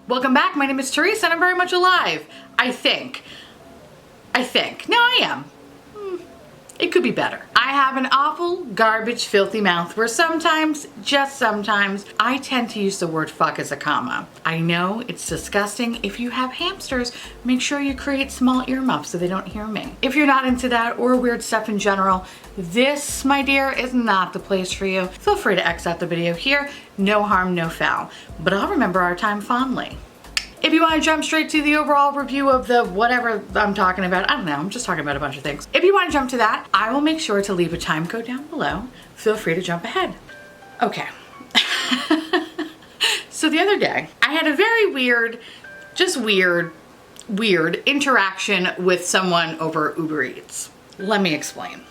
Welcome back. My name is Teresa and I'm very much alive. I think. No, I am. It could be better. I have an awful, garbage, filthy mouth where sometimes, just sometimes, I tend to use the word fuck as a comma. I know it's disgusting. If you have hamsters, make sure you create small earmuffs so they don't hear me. If you're not into that or weird stuff in general, this, my dear, is not the place for you. Feel free to X out the video here. No harm, no foul. But I'll remember our time fondly. If you want to jump straight to the overall review of the whatever I'm talking about, I don't know, I'm just talking about a bunch of things. If you want to jump to that, I will make sure to leave a time code down below. Feel free to jump ahead. Okay. So the other day, I had a very weird interaction with someone over Uber Eats. Let me explain.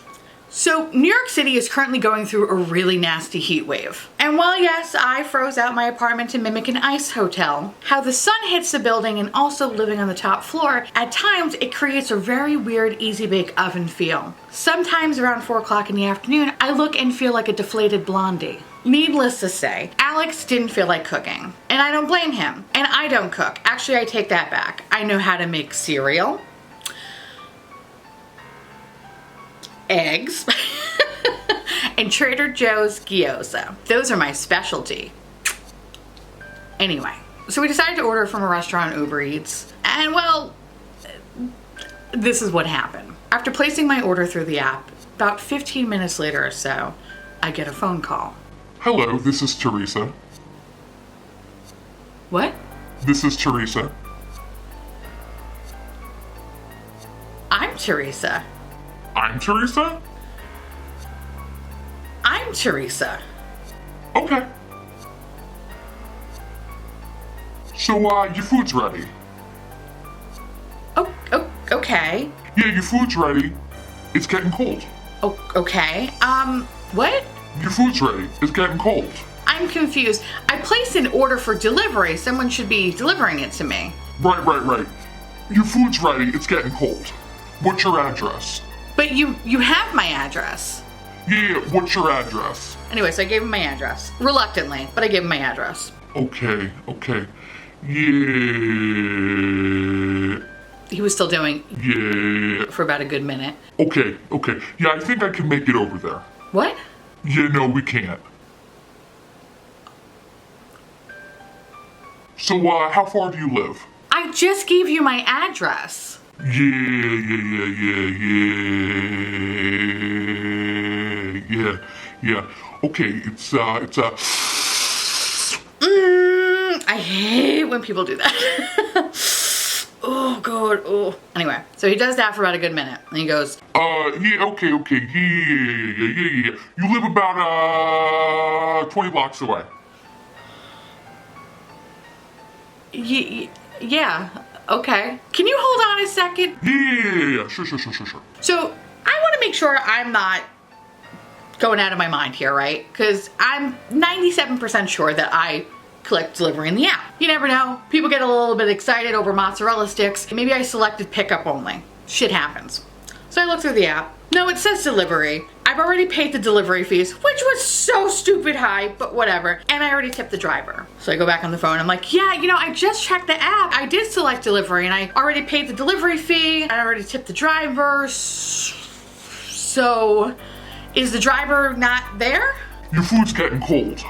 So New York City is currently going through a really nasty heat wave. And while yes, I froze out my apartment to mimic an ice hotel, how the sun hits the building and also living on the top floor, at times it creates a very weird easy bake oven feel. Sometimes around 4 o'clock in the afternoon, I look and feel like a deflated blondie. Needless to say, Alex didn't feel like cooking. And I don't blame him. And I don't cook. Actually, I take that back. I know how to make cereal, eggs, and Trader Joe's gyoza. Those are my specialty. Anyway, so we decided to order from a restaurant, Uber Eats, and well, this is what happened. After placing my order through the app, about 15 minutes later or so, I get a phone call. Hello, this is Teresa. What? This is Teresa. I'm Teresa. I'm Teresa? I'm Teresa. Okay. So, your food's ready. Oh, okay. Yeah, your food's ready. It's getting cold. Oh, okay. What? Your food's ready. It's getting cold. I'm confused. I placed an order for delivery. Someone should be delivering it to me. Right. Your food's ready. It's getting cold. What's your address? But you have my address. Yeah, what's your address? Anyway, so I gave him my address. Reluctantly, but I gave him my address. Okay. Yeah. He was still doing Yeah. for about a good minute. Okay. Yeah, I think I can make it over there. What? Yeah, no, we can't. So, how far do you live? I just gave you my address. Yeah. Okay, it's I hate when people do that. Oh, God, oh. Anyway, so he does that for about a good minute, and he goes, yeah, okay, yeah. You live about, 20 blocks away. Yeah, okay. Can you hold on a second? Yeah, sure. So, I want to make sure I'm not going out of my mind here, right? Because I'm 97% sure that I clicked delivery in the app. You never know. People get a little bit excited over mozzarella sticks. Maybe I selected pickup only. Shit happens. So I look through the app. No, it says delivery. I've already paid the delivery fees, which was so stupid high, but whatever. And I already tipped the driver. So I go back on the phone. I'm like, yeah, I just checked the app. I did select delivery and I already paid the delivery fee. I already tipped the driver. So is the driver not there? Your food's getting cold.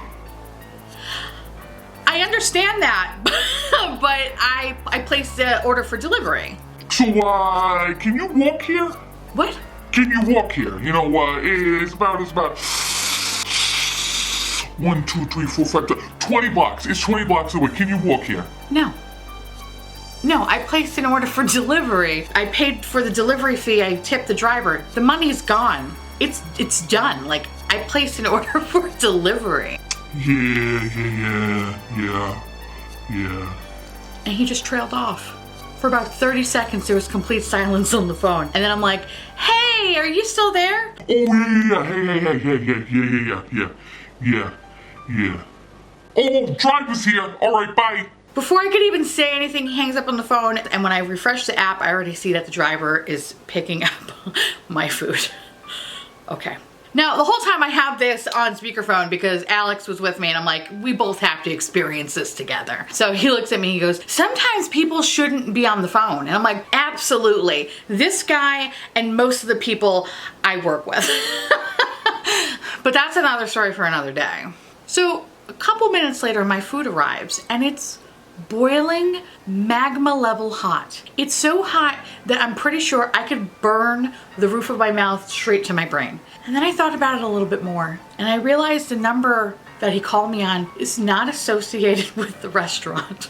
I understand that, but I placed the order for delivery. So, can you walk here? What? Can you walk here? It's about 1, 2, 3, 4, 5, 20 blocks. It's 20 blocks away. Can you walk here? No, I placed an order for delivery. I paid for the delivery fee. I tipped the driver. The money's gone. It's done. Like, I placed an order for delivery. Yeah. And he just trailed off. For about 30 seconds, there was complete silence on the phone. And then I'm like, hey, are you still there? Oh, yeah. Oh, driver's here. All right, bye. Before I could even say anything, he hangs up on the phone. And when I refresh the app, I already see that the driver is picking up my food. Okay. Now, the whole time I have this on speakerphone because Alex was with me and I'm like, we both have to experience this together. So he looks at me, he goes, sometimes people shouldn't be on the phone. And I'm like, absolutely. This guy and most of the people I work with. But that's another story for another day. So a couple minutes later, my food arrives and it's boiling magma level hot. It's so hot that I'm pretty sure I could burn the roof of my mouth straight to my brain. And then I thought about it a little bit more and I realized the number that he called me on is not associated with the restaurant.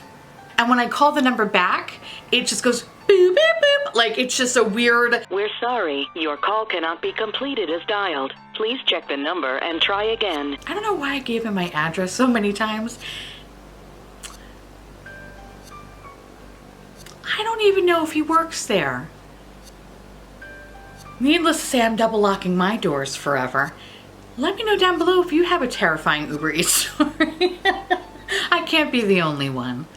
And when I call the number back, it just goes boop, boop, boop. Like it's just a weird... We're sorry, your call cannot be completed as dialed. Please check the number and try again. I don't know why I gave him my address so many times. I don't even know if he works there. Needless to say, I'm double locking my doors forever. Let me know down below if you have a terrifying Uber Eats story. I can't be the only one.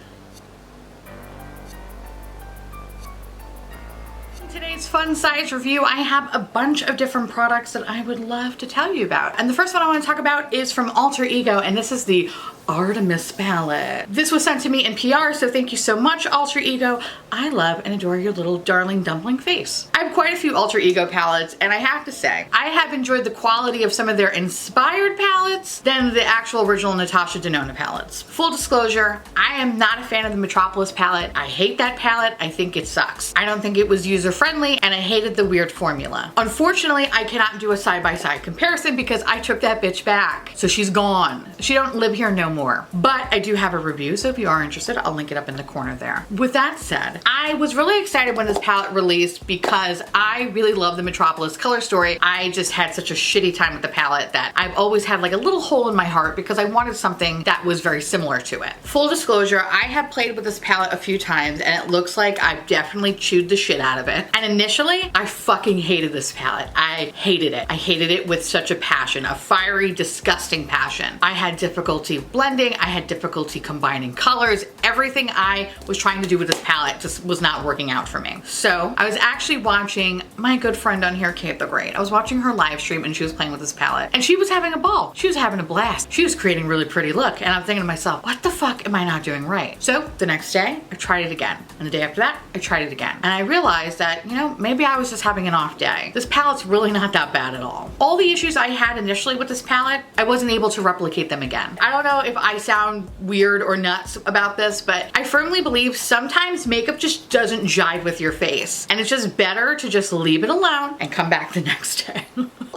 In today's fun size review, I have a bunch of different products that I would love to tell you about. And the first one I want to talk about is from Alter Ego, and this is the Artemis palette. This was sent to me in PR, so thank you so much, Alter Ego. I love and adore your little darling dumpling face. I have quite a few Alter Ego palettes, and I have to say, I have enjoyed the quality of some of their inspired palettes than the actual original Natasha Denona palettes. Full disclosure, I am not a fan of the Metropolis palette. I hate that palette. I think it sucks. I don't think it was user-friendly, and I hated the weird formula. Unfortunately, I cannot do a side-by-side comparison because I took that bitch back. So she's gone. She don't live here no more. But I do have a review, so if you are interested, I'll link it up in the corner there. With that said, I was really excited when this palette released because I really love the Metropolis color story. I just had such a shitty time with the palette that I've always had like a little hole in my heart because I wanted something that was very similar to it. Full disclosure, I have played with this palette a few times and it looks like I've definitely chewed the shit out of it. And initially, I fucking hated this palette. I hated it. I hated it with such a passion, a fiery, disgusting passion. I had difficulty blending. I had difficulty combining colors. Everything I was trying to do with this palette just was not working out for me. So I was actually watching my good friend on here, Kate the Great. I was watching her live stream and she was playing with this palette and she was having a ball. She was having a blast. She was creating really pretty look and I'm thinking to myself, what the fuck am I not doing right? So the next day I tried it again and the day after that I tried it again and I realized that, you know, maybe I was just having an off day. This palette's really not that bad at all. All the issues I had initially with this palette, I wasn't able to replicate them again. I don't know if I sound weird or nuts about this, but I firmly believe sometimes makeup just doesn't jive with your face and it's just better to just leave it alone and come back the next day.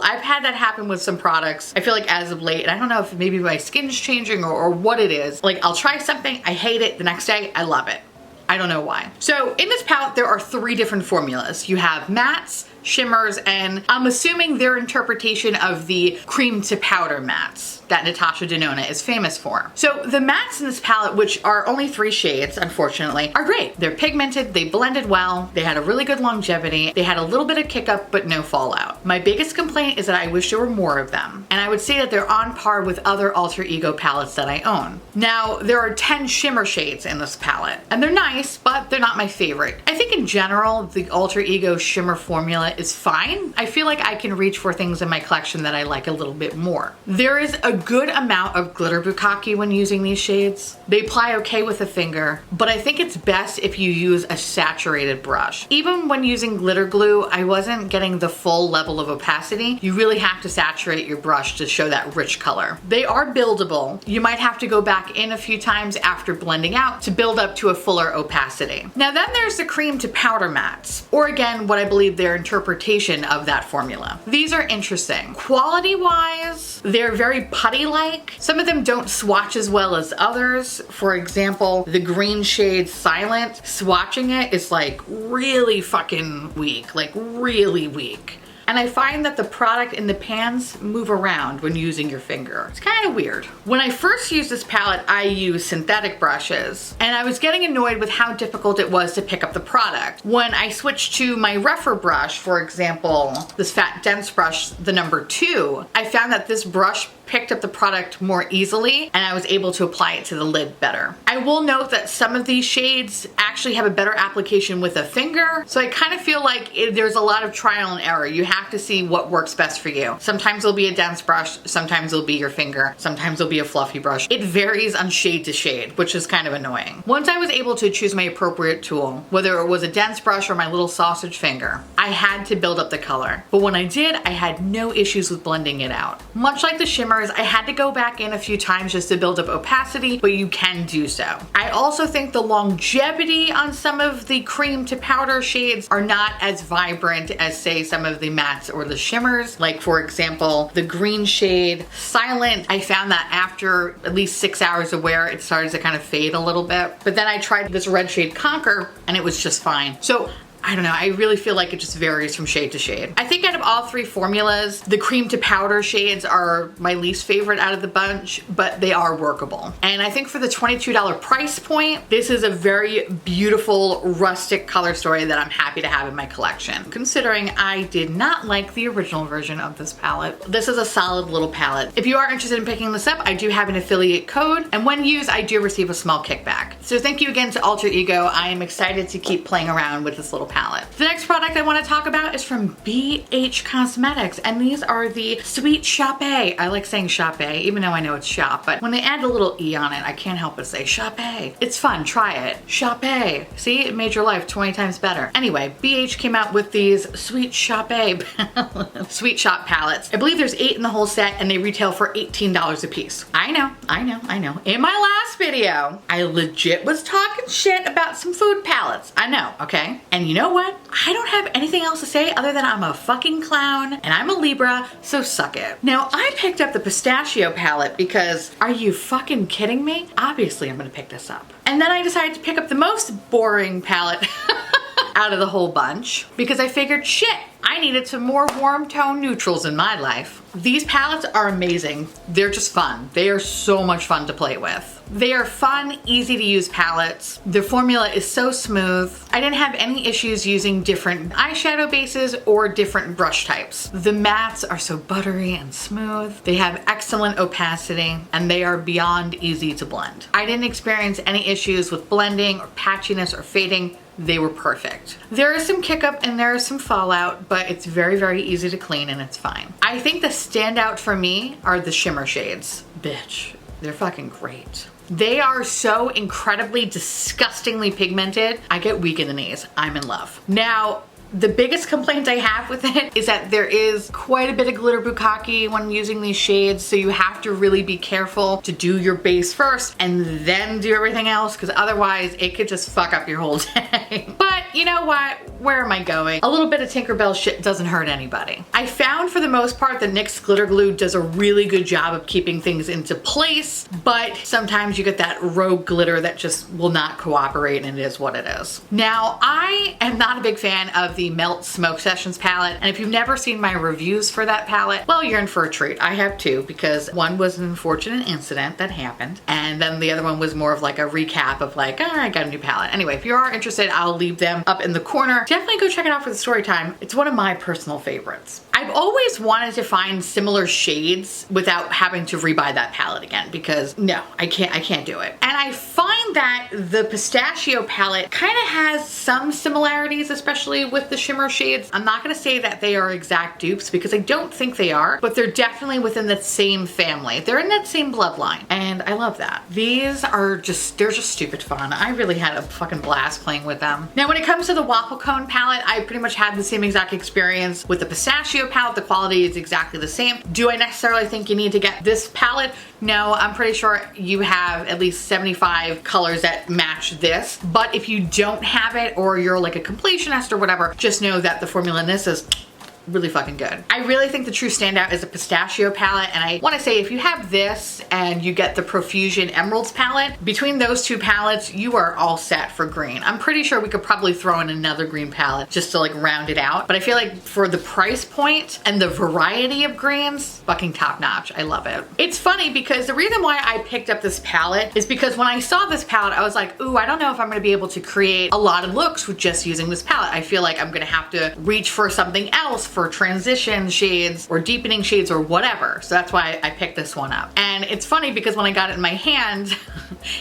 I've had that happen with some products. I feel like as of late, and I don't know if maybe my skin's changing or what it is, like I'll try something, I hate it, the next day I love it. I don't know why. So in this palette, there are 3 different formulas. You have mattes, shimmers, and I'm assuming their interpretation of the cream to powder mattes that Natasha Denona is famous for. So the mattes in this palette, which are only 3 shades, unfortunately, are great. They're pigmented, they blended well, they had a really good longevity, they had a little bit of kick up, but no fallout. My biggest complaint is that I wish there were more of them. And I would say that they're on par with other Alter Ego palettes that I own. Now, there are 10 shimmer shades in this palette, and they're nice, but they're not my favorite. I think in general, the Alter Ego shimmer formula is fine. I feel like I can reach for things in my collection that I like a little bit more. There is a good amount of glitter bukkake when using these shades. They apply okay with a finger, but I think it's best if you use a saturated brush. Even when using glitter glue, I wasn't getting the full level of opacity. You really have to saturate your brush to show that rich color. They are buildable. You might have to go back in a few times after blending out to build up to a fuller opacity. Now then there's the cream to powder mattes, or again, what I believe their interpretation of that formula. These are interesting. Quality-wise, they're very putty-like. Some of them don't swatch as well as others. For example, the green shade Silent, swatching it is like really fucking weak, like really weak. And I find that the product in the pans move around when using your finger. It's kind of weird. When I first used this palette, I used synthetic brushes, and I was getting annoyed with how difficult it was to pick up the product. When I switched to my rougher brush, for example, this fat dense brush, the number 2, I found that this brush picked up the product more easily and I was able to apply it to the lid better. I will note that some of these shades actually have a better application with a finger, so I kind of feel like there's a lot of trial and error. You have to see what works best for you. Sometimes it'll be a dense brush, sometimes it'll be your finger, sometimes it'll be a fluffy brush. It varies on shade to shade, which is kind of annoying. Once I was able to choose my appropriate tool, whether it was a dense brush or my little sausage finger, I had to build up the color. But when I did, I had no issues with blending it out. Much like the shimmers, I had to go back in a few times just to build up opacity, but you can do so. I also think the longevity on some of the cream to powder shades are not as vibrant as, say, some of the mattes or the shimmers. Like, for example, the green shade Silent, I found that after at least 6 hours of wear, it started to kind of fade a little bit. But then I tried this red shade Conquer and it was just fine. So I don't know, I really feel like it just varies from shade to shade. I think out of all three formulas, the cream to powder shades are my least favorite out of the bunch, but they are workable. And I think for the $22 price point, this is a very beautiful rustic color story that I'm happy to have in my collection. Considering I did not like the original version of this palette, this is a solid little palette. If you are interested in picking this up, I do have an affiliate code, and when used, I do receive a small kickback. So thank you again to Alter Ego. I am excited to keep playing around with this little palette. The next product I want to talk about is from BH Cosmetics, and these are the Sweet Chape. I like saying Chape, even though I know it's shop, but when they add a little E on it, I can't help but say Chape. It's fun, try it. Chape. See, it made your life 20 times better. Anyway, BH came out with these Sweet Chape Sweet Shop palettes. I believe there's 8 in the whole set, and they retail for $18 a piece. I know. In my last video, I legit was talking shit about some food palettes. I know, okay? And you know what? I don't have anything else to say other than I'm a fucking clown and I'm a Libra, so suck it. Now, I picked up the pistachio palette because, are you fucking kidding me? Obviously, I'm gonna pick this up. And then I decided to pick up the most boring palette out of the whole bunch because I figured, shit, I needed some more warm tone neutrals in my life. These palettes are amazing. They're just fun. They are so much fun to play with. They are fun, easy to use palettes. The formula is so smooth. I didn't have any issues using different eyeshadow bases or different brush types. The mattes are so buttery and smooth. They have excellent opacity and they are beyond easy to blend. I didn't experience any issues with blending or patchiness or fading. They were perfect. There is some kick up and there is some fallout, but it's very, very easy to clean and it's fine. I think the standout for me are the shimmer shades. Bitch, they're fucking great. They are so incredibly, disgustingly pigmented. I get weak in the knees. I'm in love. Now, the biggest complaint I have with it is that there is quite a bit of glitter bukkake when using these shades, so you have to really be careful to do your base first and then do everything else, because otherwise it could just fuck up your whole day. But you know what? Where am I going? A little bit of Tinkerbell shit doesn't hurt anybody. I found for the most part that NYX glitter glue does a really good job of keeping things into place, but sometimes you get that rogue glitter that just will not cooperate, and it is what it is. Now, I am not a big fan of the Melt Smoke Sessions palette, and if you've never seen my reviews for that palette, well, you're in for a treat. I have two, because one was an unfortunate incident that happened, and then the other one was more of like a recap of like, oh, I got a new palette. Anyway, if you are interested, I'll leave them up in the corner. Definitely go check it out for the story time. It's one of my personal favorites. I've always wanted to find similar shades without having to rebuy that palette again, because no, I can't do it. And I find that the pistachio palette kind of has some similarities, especially with the shimmer shades. I'm not gonna say that they are exact dupes because I don't think they are, but they're definitely within the same family. They're in that same bloodline, and I love that. These are just, they're just stupid fun. I really had a fucking blast playing with them. Now, when it comes to the waffle cone palette, I pretty much had the same exact experience with the pistachio palette. The quality is exactly the same. Do I necessarily think you need to get this palette? No, I'm pretty sure you have at least 75 colors that match this, but if you don't have it, or you're like a completionist or whatever, just know that the formula in this is really fucking good. I really think the true standout is the pistachio palette, and I want to say if you have this and you get the Profusion Emeralds palette, between those two palettes you are all set for green. I'm pretty sure we could probably throw in another green palette just to like round it out, but I feel like for the price point and the variety of greens, fucking top notch. I love it. It's funny because the reason why I picked up this palette is because when I saw this palette I was like, ooh, I don't know if I'm going to be able to create a lot of looks with just using this palette. I feel like I'm going to have to reach for something else for for transition shades or deepening shades or whatever. So that's why I picked this one up. And it's funny because when I got it in my hand,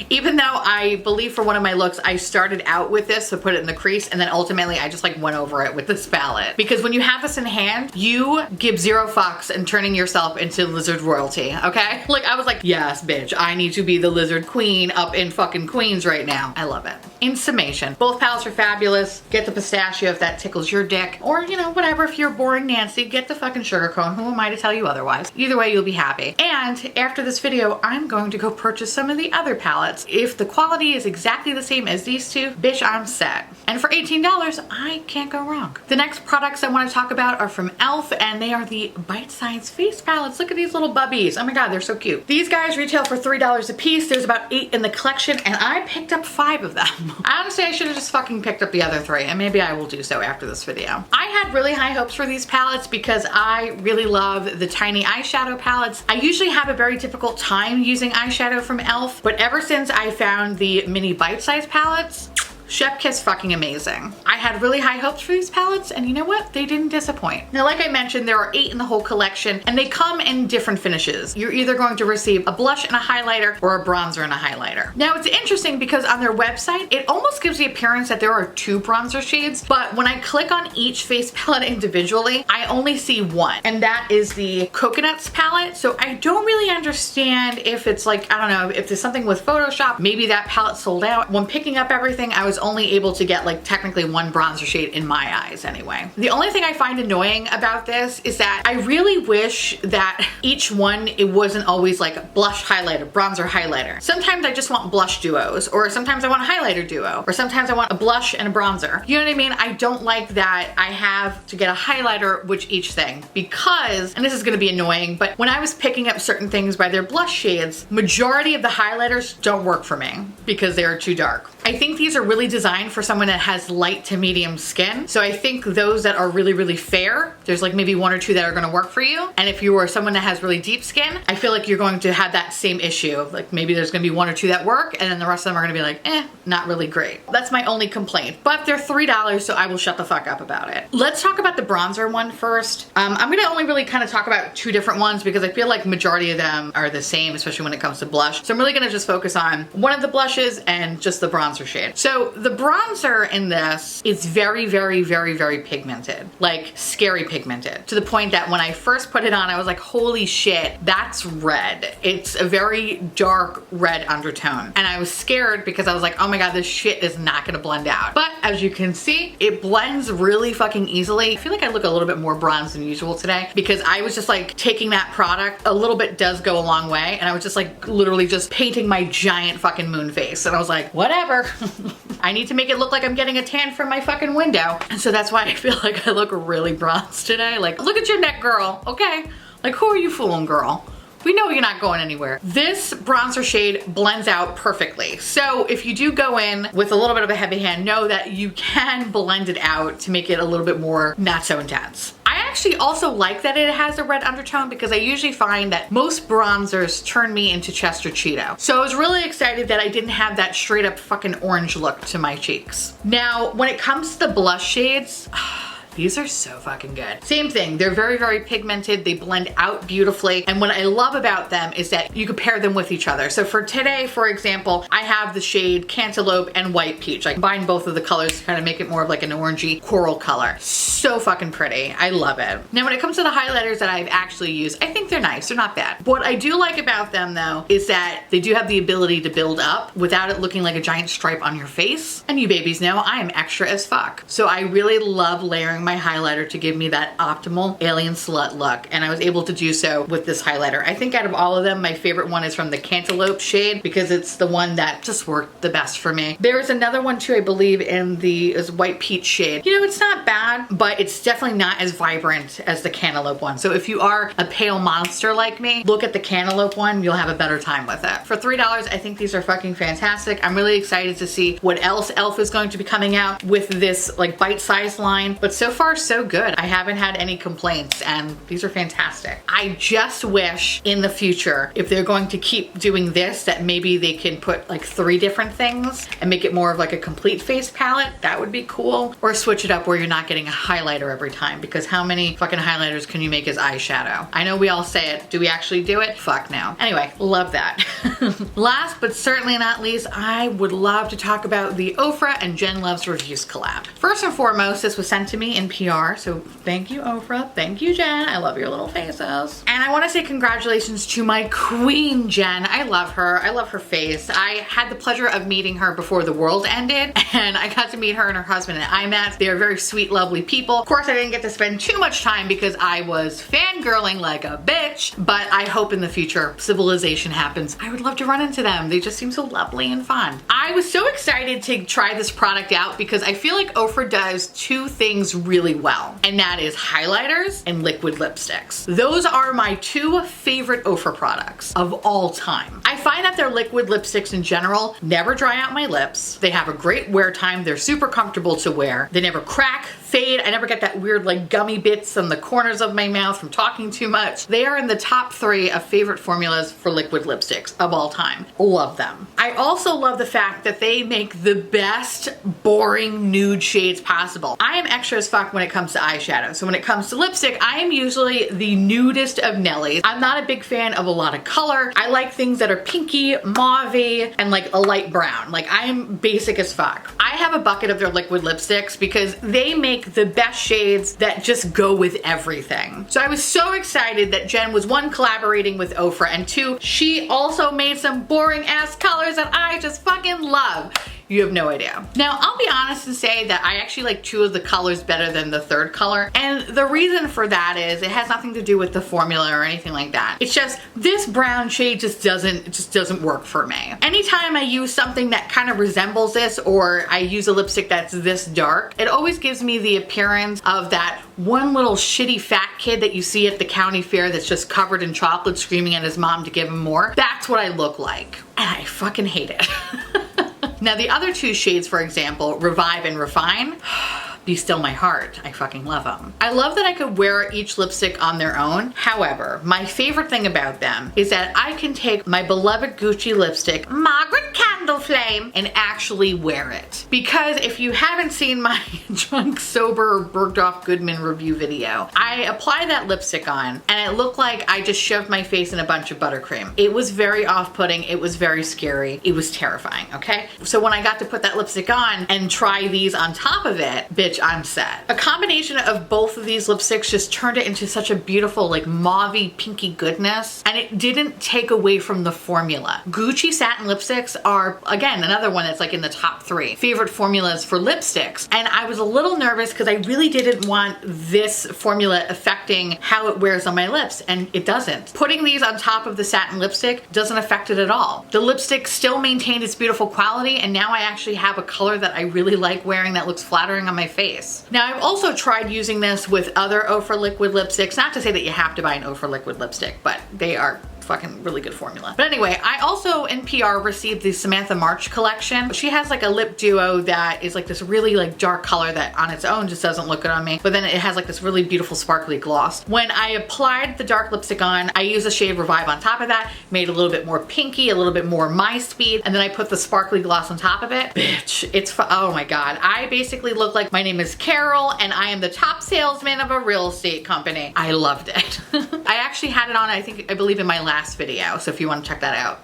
even though I believe for one of my looks, I started out with this to put it in the crease, and then ultimately I just like went over it with this palette. Because when you have this in hand, you give zero fucks in turning yourself into lizard royalty, okay? Like I was like, yes, bitch, I need to be the lizard queen up in fucking Queens right now. I love it. In summation, both palettes are fabulous. Get the pistachio if that tickles your dick, or you know, whatever, if you're boring Nancy, get the fucking sugar cone. Who am I to tell you otherwise? Either way, you'll be happy. And after this video, I'm going to go purchase some of the other palettes. If the quality is exactly the same as these two, bitch, I'm set. And for $18, I can't go wrong. The next products I want to talk about are from e.l.f. and they are the bite-sized face palettes. Look at these little bubbies. Oh my god, they're so cute. These guys retail for $3 a piece. There's about 8 in the collection and I picked up 5 of them. Honestly, I should have just fucking picked up the other 3 and maybe I will do so after this video. I had really high hopes for these palettes because I really love the tiny eyeshadow palettes. I usually have a very difficult time using eyeshadow from e.l.f. but ever since I found the mini bite-sized palettes, chef kiss fucking amazing. I had really high hopes for these palettes and you know what? They didn't disappoint. Now, like I mentioned, there are 8 in the whole collection and they come in different finishes. You're either going to receive a blush and a highlighter or a bronzer and a highlighter. Now, it's interesting because on their website, it almost gives the appearance that there are 2 bronzer shades, but when I click on each face palette individually, I only see one, and that is the Coconuts palette. So I don't really understand if it's like, I don't know, if there's something with Photoshop, maybe that palette sold out. When picking up everything, I was only able to get like technically one bronzer shade in my eyes anyway. The only thing I find annoying about this is that I really wish that each one, it wasn't always like blush highlighter, bronzer highlighter. Sometimes I just want blush duos, or sometimes I want a highlighter duo, or sometimes I want a blush and a bronzer. You know what I mean? I don't like that I have to get a highlighter with each thing because, and this is gonna be annoying, but when I was picking up certain things by their blush shades, majority of the highlighters don't work for me because they are too dark. I think these are really designed for someone that has light to medium skin. So I think those that are really, really fair, there's like maybe 1 or 2 that are gonna work for you. And if you are someone that has really deep skin, I feel like you're going to have that same issue. Like maybe there's gonna be 1 or 2 that work and then the rest of them are gonna be like, not really great. That's my only complaint, but they're $3, so I will shut the fuck up about it. Let's talk about the bronzer one first. I'm gonna only really kind of talk about 2 different ones because I feel like majority of them are the same, especially when it comes to blush. So I'm really gonna just focus on one of the blushes and just the bronzer shade. So the bronzer in this is very, very, very, very pigmented, like scary pigmented, to the point that when I first put it on, I was like, holy shit, that's red. It's a very dark red undertone. And I was scared because I was like, oh my god, this shit is not gonna blend out. But as you can see, it blends really fucking easily. I feel like I look a little bit more bronzed than usual today because I was just like taking that product, a little bit does go a long way, and I was just like literally just painting my giant fucking moon face. And I was like, whatever. I need to make it look like I'm getting a tan from my fucking window. And so that's why I feel like I look really bronzed today. Like, look at your neck, girl, okay? Like, who are you fooling, girl? We know you're not going anywhere. This bronzer shade blends out perfectly. So if you do go in with a little bit of a heavy hand, know that you can blend it out to make it a little bit more not so intense. I actually also like that it has a red undertone because I usually find that most bronzers turn me into Chester Cheeto. So I was really excited that I didn't have that straight up fucking orange look to my cheeks. Now, when it comes to the blush shades, these are so fucking good. Same thing, they're very, very pigmented. They blend out beautifully. And what I love about them is that you can pair them with each other. So for today, for example, I have the shade Cantaloupe and White Peach. I combine both of the colors to kind of make it more of like an orangey coral color. So fucking pretty. I love it. Now, when it comes to the highlighters that I've actually used, I think they're nice. They're not bad. What I do like about them though is that they do have the ability to build up without it looking like a giant stripe on your face. And you babies know I am extra as fuck. So I really love layering my highlighter to give me that optimal alien slut look, and I was able to do so with this highlighter. I think out of all of them, my favorite one is from the Cantaloupe shade because it's the one that just worked the best for me. There's another one too, I believe, in the White Peach shade. You know, it's not bad, but it's definitely not as vibrant as the Cantaloupe one. So if you are a pale monster like me, look at the Cantaloupe one, you'll have a better time with it. For $3, I think these are fucking fantastic. I'm really excited to see what else e.l.f. is going to be coming out with this like bite-sized line, but so so far so good. I haven't had any complaints and these are fantastic. I just wish in the future, if they're going to keep doing this, that maybe they can put like 3 different things and make it more of like a complete face palette. That would be cool. Or switch it up where you're not getting a highlighter every time, because how many fucking highlighters can you make as eyeshadow? I know we all say it. Do we actually do it? Fuck no. Anyway, love that. Last but certainly not least, I would love to talk about the Ofra and Jen Loves Reviews collab. First and foremost, this was sent to me in PR, so thank you, Ofra. Thank you, Jen. I love your little faces. And I want to say congratulations to my queen, Jen. I love her. I love her face. I had the pleasure of meeting her before the world ended, and I got to meet her and her husband at IMAX. They are very sweet, lovely people. Of course, I didn't get to spend too much time because I was fangirling like a bitch, but I hope in the future civilization happens. I would love to run into them. They just seem so lovely and fun. I was so excited to try this product out because I feel like Ofra does 2 things really well, and that is highlighters and liquid lipsticks. Those are my 2 favorite Ofra products of all time. I find that their liquid lipsticks in general never dry out my lips. They have a great wear time. They're super comfortable to wear. They never crack, fade. I never get that weird like gummy bits on the corners of my mouth from talking too much. They are in the top 3 of favorite formulas for liquid lipsticks of all time. Love them. I also love the fact that they make the best boring nude shades possible. I am extra as fuck when it comes to eyeshadow. So when it comes to lipstick, I am usually the nudist of Nellies. I'm not a big fan of a lot of color. I like things that are pinky, mauve-y, and like a light brown. Like I'm basic as fuck. I have a bucket of their liquid lipsticks because they make the best shades that just go with everything. So I was so excited that Jen was 1, collaborating with Ofra, and 2, she also made some boring ass colors that I just fucking love. You have no idea. Now, I'll be honest and say that I actually like 2 of the colors better than the 3rd color. And the reason for that is it has nothing to do with the formula or anything like that. It's just this brown shade just doesn't work for me. Anytime I use something that kind of resembles this, or I use a lipstick that's this dark, it always gives me the appearance of that one little shitty fat kid that you see at the county fair that's just covered in chocolate screaming at his mom to give him more. That's what I look like. And I fucking hate it. Now the other 2 shades, for example, Revive and Refine, Be Still My Heart. I fucking love them. I love that I could wear each lipstick on their own. However, my favorite thing about them is that I can take my beloved Gucci lipstick, Margaret Candle Flame, and actually wear it. Because if you haven't seen my Drunk Sober Bergdorf Goodman review video, I applied that lipstick on and it looked like I just shoved my face in a bunch of buttercream. It was very off-putting. It was very scary. It was terrifying, okay? So when I got to put that lipstick on and try these on top of it, bitch, I'm set. A combination of both of these lipsticks just turned it into such a beautiful like mauve-y pinky goodness, and it didn't take away from the formula. Gucci satin lipsticks are, again, another one that's like in the top 3 favorite formulas for lipsticks, and I was a little nervous because I really didn't want this formula affecting how it wears on my lips, and it doesn't. Putting these on top of the satin lipstick doesn't affect it at all. The lipstick still maintained its beautiful quality, and now I actually have a color that I really like wearing that looks flattering on my face. Now I've also tried using this with other Ofra liquid lipsticks, not to say that you have to buy an Ofra liquid lipstick, but they are fucking really good formula. But anyway, I also in PR received the Samantha March collection. She has like a lip duo that is like this really like dark color that on its own just doesn't look good on me, but then it has like this really beautiful sparkly gloss. When I applied the dark lipstick on, I used a shade Revive on top of that, made it a little bit more pinky, a little bit more my speed, and then I put the sparkly gloss on top of it. Bitch, it's oh my god. I basically look like my name is Carol and I am the top salesman of a real estate company. I loved it. I actually had it on, I believe in my last video, so if you want to check that out.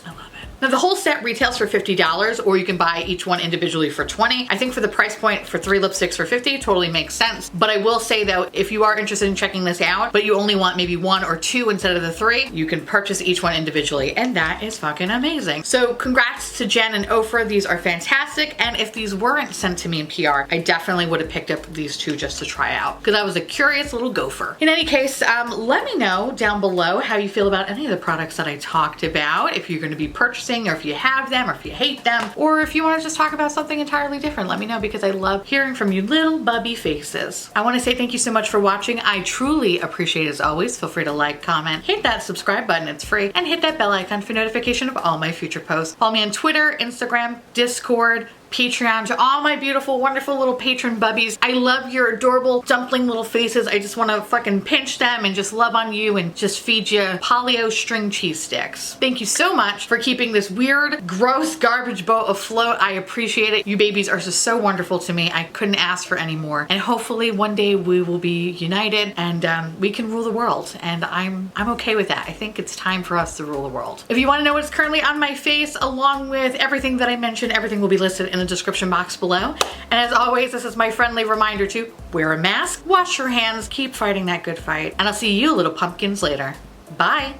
I love it. Now the whole set retails for $50, or you can buy each one individually for $20. I think for the price point for 3 lipsticks for $50 totally makes sense. But I will say though, if you are interested in checking this out, but you only want maybe 1 or 2 instead of the 3, you can purchase each one individually, and that is fucking amazing. So congrats to Jen and Ofra. These are fantastic, and if these weren't sent to me in PR, I definitely would have picked up these 2 just to try out because I was a curious little gopher. In any case, let me know down below how you feel about any of the products that I talked about, if you're going to be purchasing, or if you have them, or if you hate them, or if you want to just talk about something entirely different. Let me know because I love hearing from you little bubby faces. I want to say thank you so much for watching. I truly appreciate it as always. Feel free to like, comment, hit that subscribe button, it's free, and hit that bell icon for notification of all my future posts. Follow me on Twitter, Instagram, Discord, Patreon, to all my beautiful, wonderful little patron bubbies. I love your adorable dumpling little faces. I just want to fucking pinch them and just love on you and just feed you polio string cheese sticks. Thank you so much for keeping this weird, gross garbage boat afloat. I appreciate it. You babies are just so wonderful to me. I couldn't ask for any more. And hopefully one day we will be united and we can rule the world. And I'm okay with that. I think it's time for us to rule the world. If you want to know what's currently on my face, along with everything that I mentioned, everything will be listed in the description box below. And as always, this is my friendly reminder to wear a mask, wash your hands, keep fighting that good fight, and I'll see you little pumpkins later. Bye.